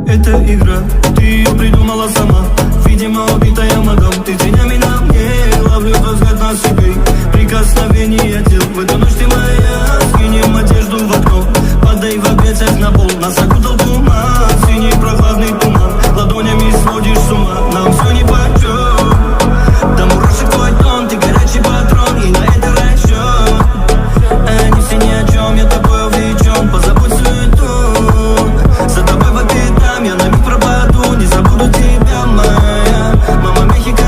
Это игра, ты ее придумала сама. Видимо, убитая магом. Ты тенями на мне, ловлю твой взгляд на себе. Прикосновение тел, в эту ночь ты моя. Скинем одежду в окно, падай в объятиях на пол. Нас окутал туман, синий прохладный туман. Ладонями сводишь с ума, нам все нипочем. Да мурашек твой тон, ты горячий патрон, и на это расчет. Они все ни о чем, я тобой увлечен. Позабудь суету, за тобой по пятам я на миг пропаду. Не забуду тебя, моя мама мехикая.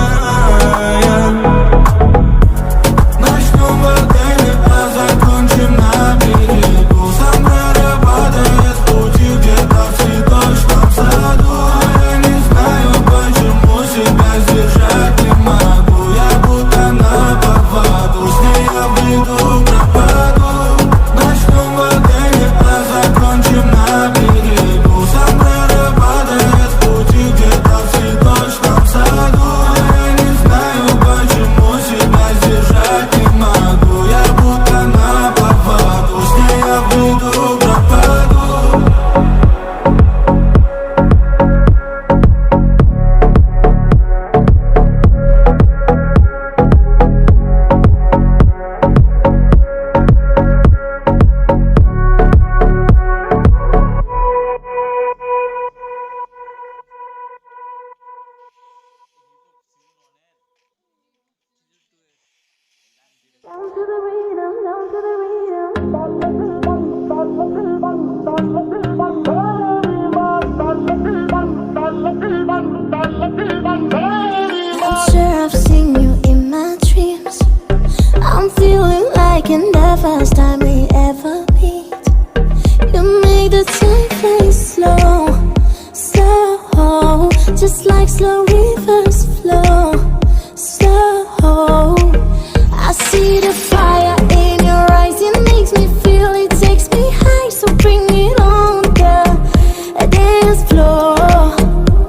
Начнем в отеле, а закончим на берегу. Сомбреро падает в пути где-то в цветочном саду. Я не знаю, почему себя сдержать не могу. Я будто на поводу, с ней я выйду, пропаду. Начнем в отеле, а закончим на берегу. Сомбреро падает в пути где-то в цветочном саду. Я не знаю, почему себя сдержать не могу. Я будто на поводу, с ней я выйду, пропаду. Down to the rhythm, down to the rhythm. I'm sure I've seen you in my dreams. I'm feeling like in the first time we ever meet. You make the time fly slow, slow, just like slow rivers flow, slow. I see the fire in your eyes, it makes me feel, it takes me high. So bring it on, girl, a dance floor.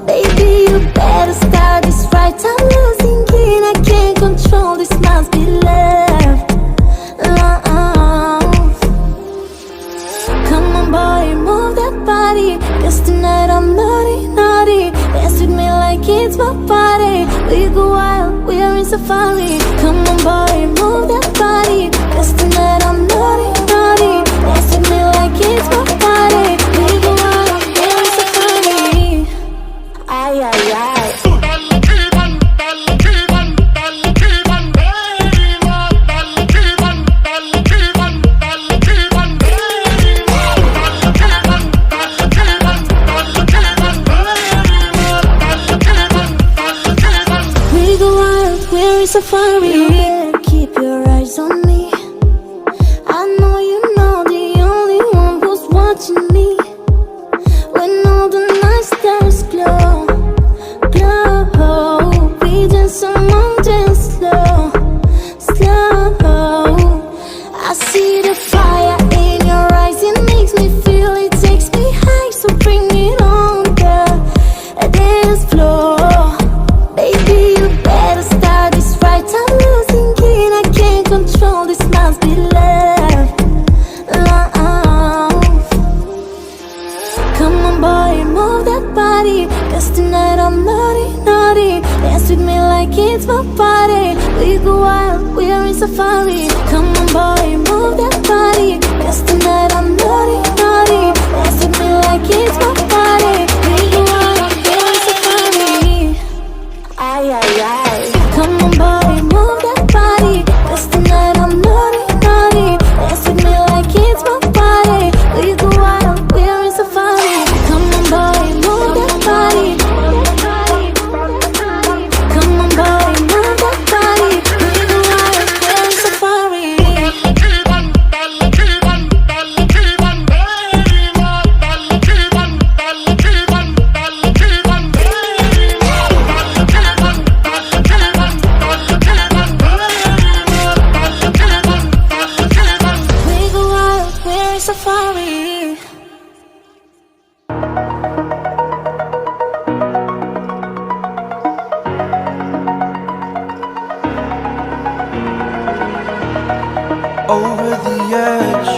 Baby, you better start this right. I'm losing it, I can't control this, must be love, love. Come on boy, move that body, 'cause tonight I'm naughty, naughty. Dance with me like it's my party. We go wild, we are in safari. Come on boy, move that body, 'cause tonight I'm naughty, naughty. Dance with me like it's my party. We go wild, we are in safari. Ay, ay, ay. We go wild, we're in safari. Keep your See the fire in your eyes, it makes me feel, it takes me high. So bring it on, girl, dance floor. Baby, you better start this right. I'm losing it, I can't control, this must be love. Come on boy, move that body, 'cause tonight I'm naughty, naughty. Dance with me like it's my party. We go wild, we are in safari. Come on boy, move that body, 'cause tonight I'm naughty, naughty. Dance with me like it's my party. We go wild, we are in safari. Ay, ay, ay. Come on boy, move that body, 'cause tonight I'm naughty, naughty. Dance with me like it's my party. We go wild, we are in safari. Come on boy, move that body. Come on boy, move that body. We go wild, we are in safari. We go wild, we are in safari. Over the edge,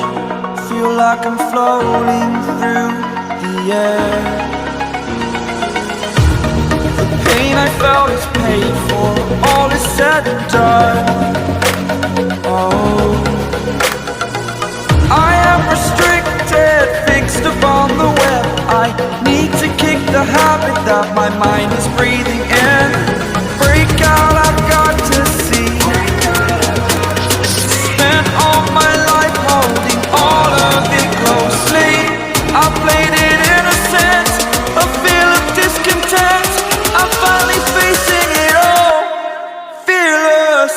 feel like I'm floating through the air. The pain I felt is paid for, all is said and done. Oh, I am restricted, fixed upon the web. I need to kick the habit that my mind is breathing in. Break out, I've got to see. Spent all my life holding all of it closely. I played it innocent, a feel of discontent. I'm finally facing it all, fearless.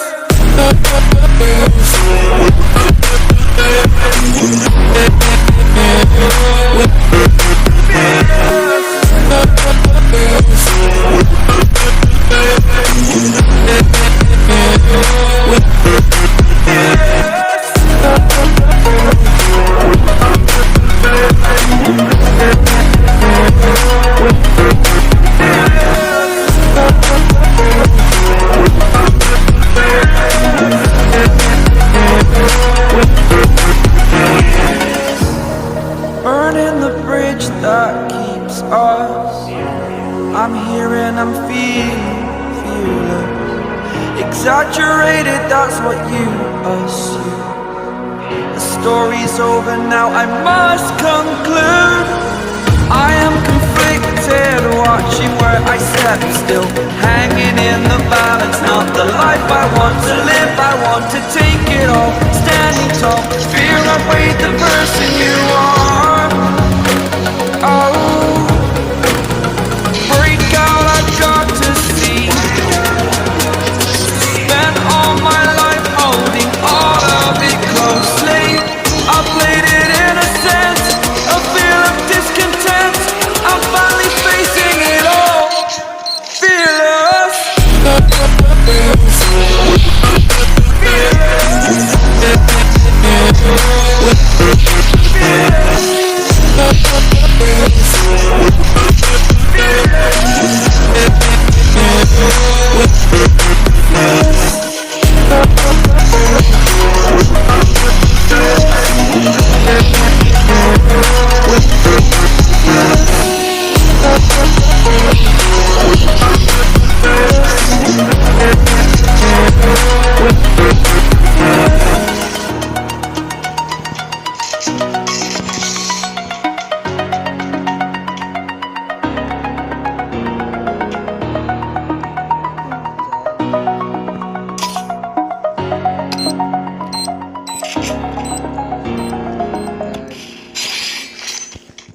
Burning the bridge that keeps us. I'm here and I'm feeling fearless. Exaggerated, that's what you assume. The story's over now, I must conclude. I am conflicted, watching where I step still, hanging in the balance. Not the life I want to live, I want to take it all. Standing tall, fear I weighed the person you